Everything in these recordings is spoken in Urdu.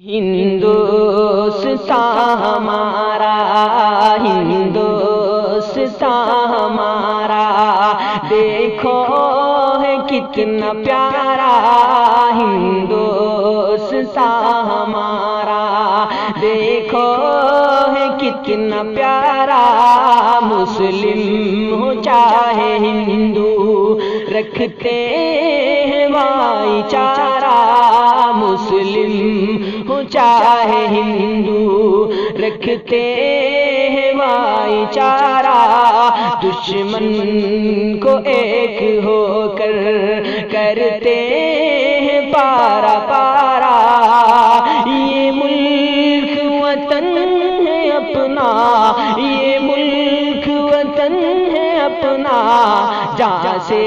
ہندوستان ہمارا، ہندوستان ہمارا، دیکھو ہے کتنا پیارا ہندوستان ہمارا، دیکھو ہے کتنا پیارا، مسلم ہو چاہے ہندو رکھتے ہیں بھائی چارہ، مسلم ہو چاہے ہندو رکھتے ہیں بھائی چارہ، دشمن کو ایک ہو کر کرتے ہیں پارا پارا، یہ ملک وطن ہے اپنا، یہ ملک وطن ہے اپنا، جہاں سے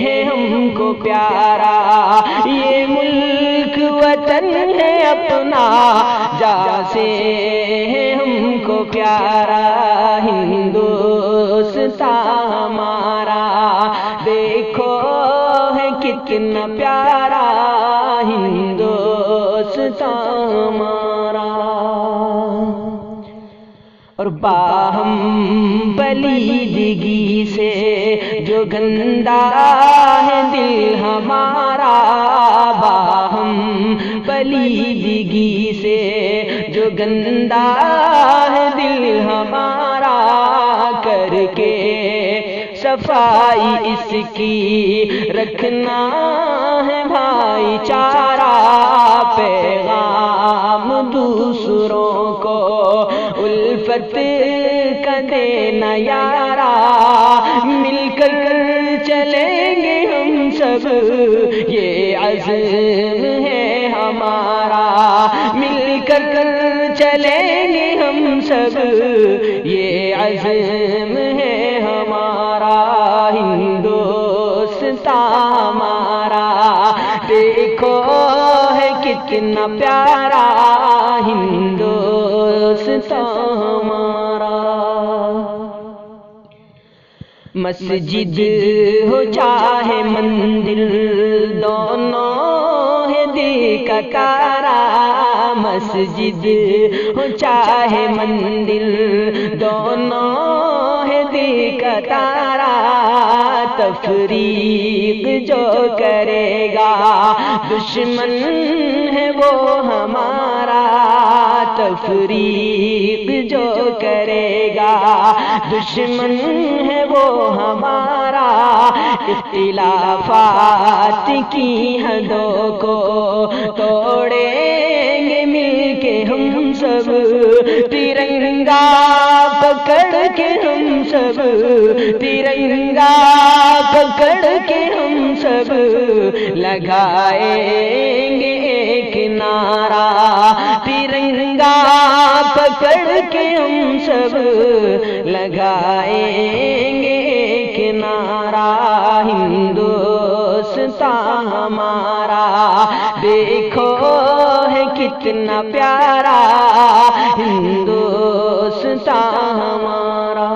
ہے ہم کو پیارا، یہ ملک وطن ہے اپنا، جہاں سے ہے ہم کو پیارا، ہندوستان ہمارا، دیکھو ہے کتنا پیارا ہندوستان ہمارا، اور باہم پلیدگی سے جو گندا ہے دل ہمارا، باہم پلیدگی سے جو گندا ہے دل ہمارا، کر کے صفائی اس کی رکھنا ہے بھائی چارہ، پیغام دوسروں کو الفت کا دینا یارا، مل کر چلیں گے ہم سب یہ عزم ہے ہمارا، مل کر چلیں گے ہم سب یہ عزم ہے ہمارا، ہندوستان ہمارا، دیکھو ہے کتنا پیارا ہندوستان ہمارا، مسجد ہو چاہے مندر دونوں ہے دل کا تارا، مسجد ہو چاہے مندر دونوں ہے دل کا تارا، تفریق جو کرے گا دشمن ہے وہ ہمارا، تفریق جو کرے گا دشمن ہے وہ ہمارا، اختلافات کی حدوں کو توڑیں گے مل کے ہم سب، ترنگا پکڑ کے ہم سب، ترنگا پکڑ کے ہم سب لگائیں گے ایک نعرہ، ترنگا پکڑ کے ہم سب لگائیں گے ایک نعرہ، ہندوستان ہمارا، دیکھو ہے کتنا پیارا ہندوستان ہمارا،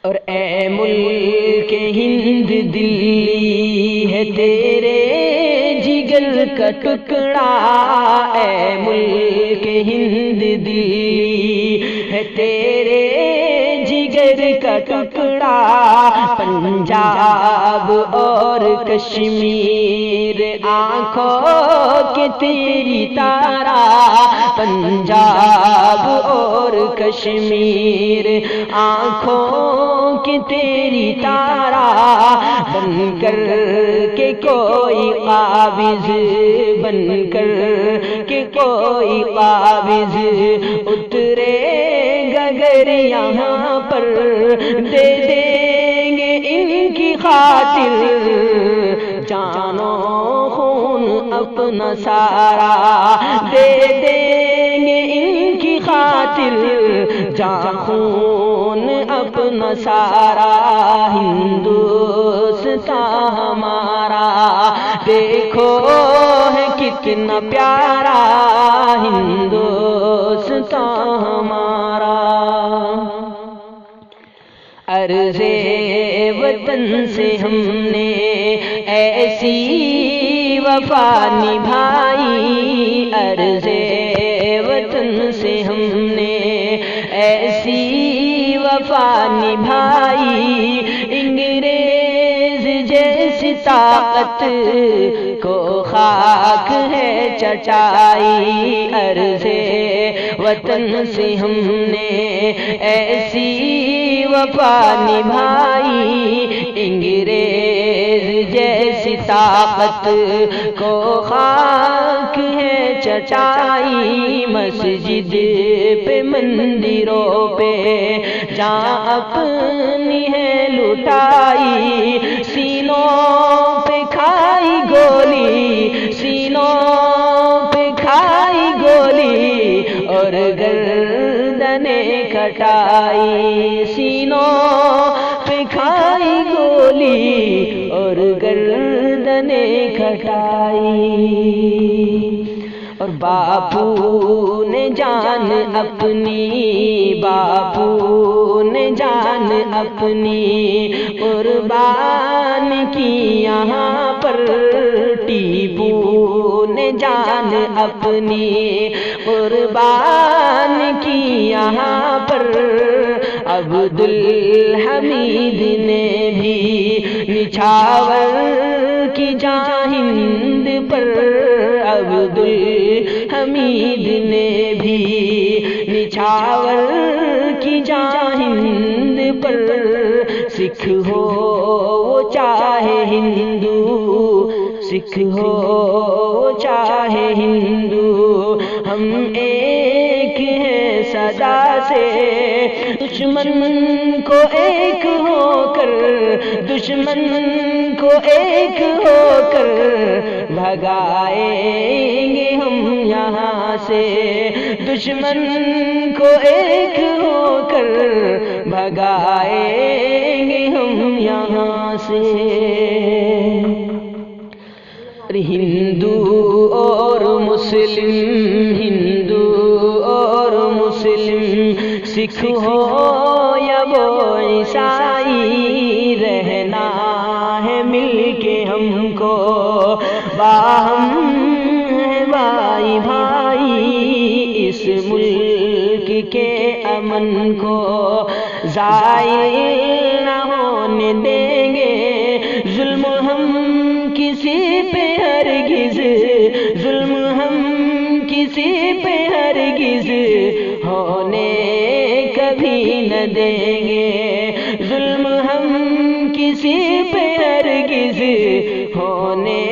اور اے ملک ہند دلی ہے تیرے جگر کا ٹکڑا، اے ملک ہند دلی ہے تیرے جگر کا ٹکڑا، پنجاب اور کشمیر آنکھوں کے تیری تارا، پنجاب اور کشمیر آنکھوں کی تیری تارا، بن کر کے کوئی قابض، بن کر کے کوئی قابض اترے گگر یہاں پر، دے دیں گے ان کی خاطر جانو خون اپنا سارا، دے دیں گے ان کی خاطر جان خون اپنا سارا، ہندوستان ہمارا، دیکھو ہے کتنا پیارا ہندوستان ہمارا، عرض وطن سے ہم نے ایسی وفا نبھائی، عرض وطن سے ہم نے ایسی وفا نبھائی، انگریز جیسی طاقت کو خاک ہے چٹائی، عرض وطن سے ہم نے ایسی وفا نبھائی، انگریز جیسی طاقت کو خاک ہے چٹائی، مسجد پہ مندروں پہ جان اپنی ہے لٹائی، سینوں پہ کھائی گولی، سینوں پہ کھائی گولی اور گردنیں کٹائی، سینوں پہ کھائی گولی اور گردنیں کٹائی، اور باپو نے جان اپنی، باپو نے جان اپنی قربان کی یہاں پر، ٹیپو نے جان اپنی قربان کی یہاں پر، عبدالحمید نے بھی نچھاور کی جان ہند پر، عبدالحمید نے بھی نچھاور کی جان ہند پر، سکھ ہو وہ چاہے ہندو، سکھ ہو چاہے ہندو، ہم ایک ہیں صدا سے، دشمن کو ایک ہو کر، دشمن کو ایک ہو کر بھگائیں گے ہم یہاں سے، دشمن کو ایک ہو کر بھگائیں گے ہم یہاں سے، ہندو اور مسلم، ہندو اور مسلم، سکھ ہو یا وہ عیسائی، رہنا ہے مل کے ہم کو باہم ہے بھائی بھائی، اس ملک کے امن کو زائل نہ ہونے دیں گے، ظلم ہم کسی پہ ہرگز، ظلم ہم کسی پہ ہرگز ہونے کبھی نہ دیں گے، ظلم ہم کسی پہ ہرگز ہونے